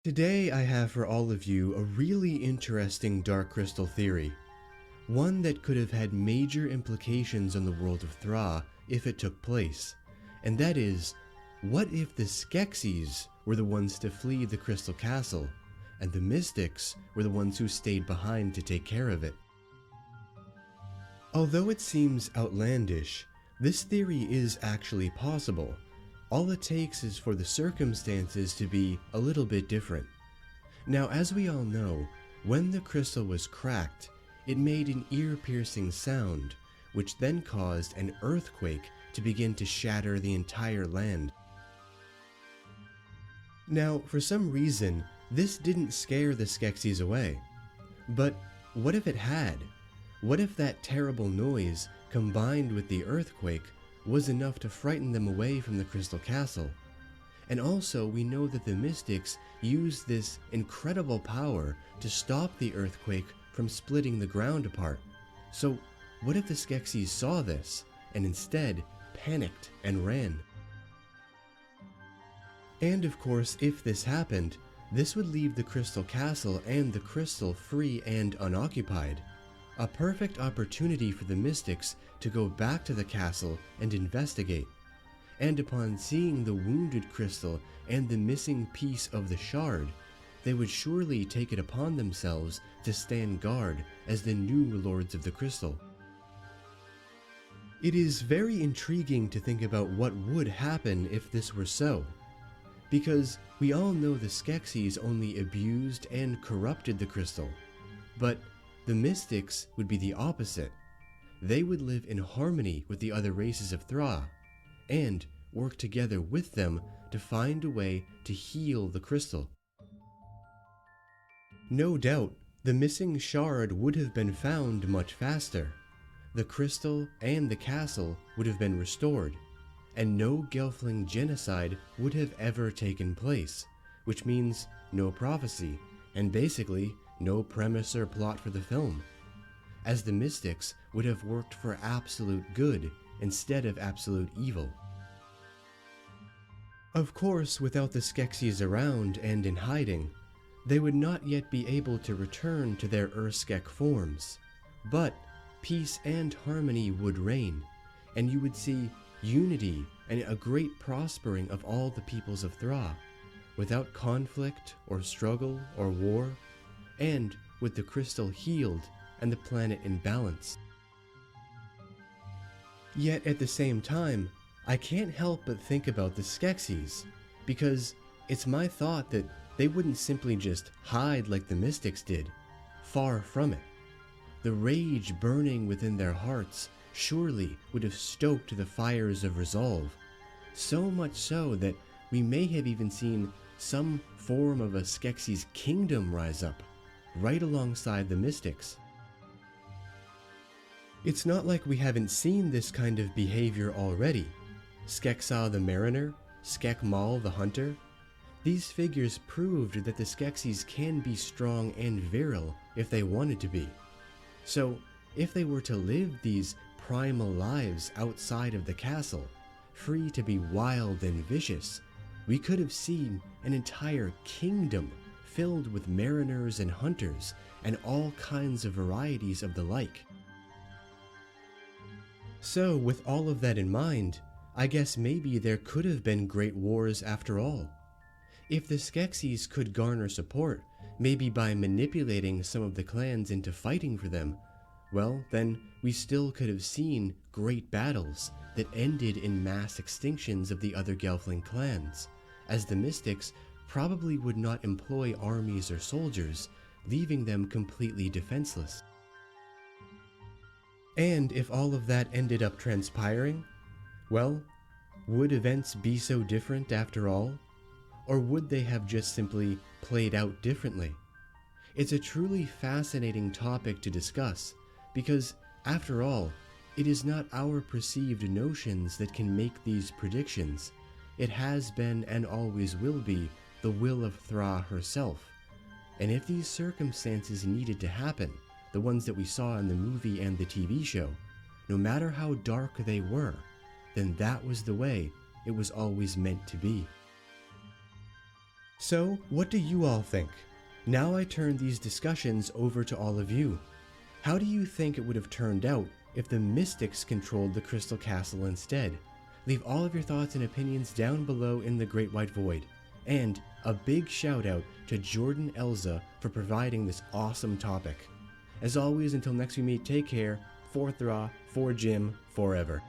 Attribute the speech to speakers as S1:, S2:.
S1: Today I have for all of you a really interesting dark crystal theory. One that could have had major implications on the world of Thra if it took place. And that is, what if the Skeksis were the ones to flee the Crystal Castle, and the Mystics were the ones who stayed behind to take care of it? Although it seems outlandish, this theory is actually possible. All it takes is for the circumstances to be a little bit different. Now, as we all know, when the crystal was cracked, it made an ear-piercing sound, which then caused an earthquake to begin to shatter the entire land. Now, for some reason, this didn't scare the Skeksis away. But what if it had? What if that terrible noise, combined with the earthquake, was enough to frighten them away from the Crystal Castle? And also, we know that the Mystics used this incredible power to stop the earthquake from splitting the ground apart. So, what if the Skeksis saw this, and instead panicked and ran? And of course, if this happened, this would leave the Crystal Castle and the crystal free and unoccupied. A perfect opportunity for the Mystics to go back to the castle and investigate. And upon seeing the wounded crystal and the missing piece of the shard, they would surely take it upon themselves to stand guard as the new Lords of the Crystal. It is very intriguing to think about what would happen if this were so. Because we all know the Skeksis only abused and corrupted the crystal. But the Mystics would be the opposite. They would live in harmony with the other races of Thra, and work together with them to find a way to heal the crystal. No doubt, the missing shard would have been found much faster. The crystal and the castle would have been restored, and no Gelfling genocide would have ever taken place, which means no prophecy, and basically no premise or plot for the film, as the Mystics would have worked for absolute good instead of absolute evil. Of course, without the Skeksis around and in hiding, they would not yet be able to return to their Urskek forms, but peace and harmony would reign, and you would see unity and a great prospering of all the peoples of Thra, without conflict or struggle or war, and with the crystal healed and the planet in balance. Yet at the same time, I can't help but think about the Skeksis, because it's my thought that they wouldn't simply just hide like the Mystics did. Far from it. The rage burning within their hearts surely would have stoked the fires of resolve, so much so that we may have even seen some form of a Skeksis kingdom rise up, right alongside the Mystics. It's not like we haven't seen this kind of behavior already. Skeksa the Mariner, Skekmal the Hunter. These figures proved that the Skeksis can be strong and virile if they wanted to be. So, if they were to live these primal lives outside of the castle, free to be wild and vicious, we could have seen an entire kingdom filled with mariners and hunters and all kinds of varieties of the like. So, with all of that in mind, I guess maybe there could have been great wars after all. If the Skeksis could garner support, maybe by manipulating some of the clans into fighting for them, well, then we still could have seen great battles that ended in mass extinctions of the other Gelfling clans, as the Mystics probably would not employ armies or soldiers, leaving them completely defenseless. And if all of that ended up transpiring, well, would events be so different after all? Or would they have just simply played out differently? It's a truly fascinating topic to discuss, because, after all, it is not our perceived notions that can make these predictions. It has been and always will be the will of Thra herself. And if these circumstances needed to happen, the ones that we saw in the movie and the TV show, no matter how dark they were, then that was the way it was always meant to be. So, what do you all think? Now I turn these discussions over to all of you. How do you think it would have turned out if the Mystics controlled the Crystal Castle instead? Leave all of your thoughts and opinions down below in the Great White Void. And a big shout out to Jordan Elza for providing this awesome topic. As always, until next we meet, take care. For Thra, for Jim, forever.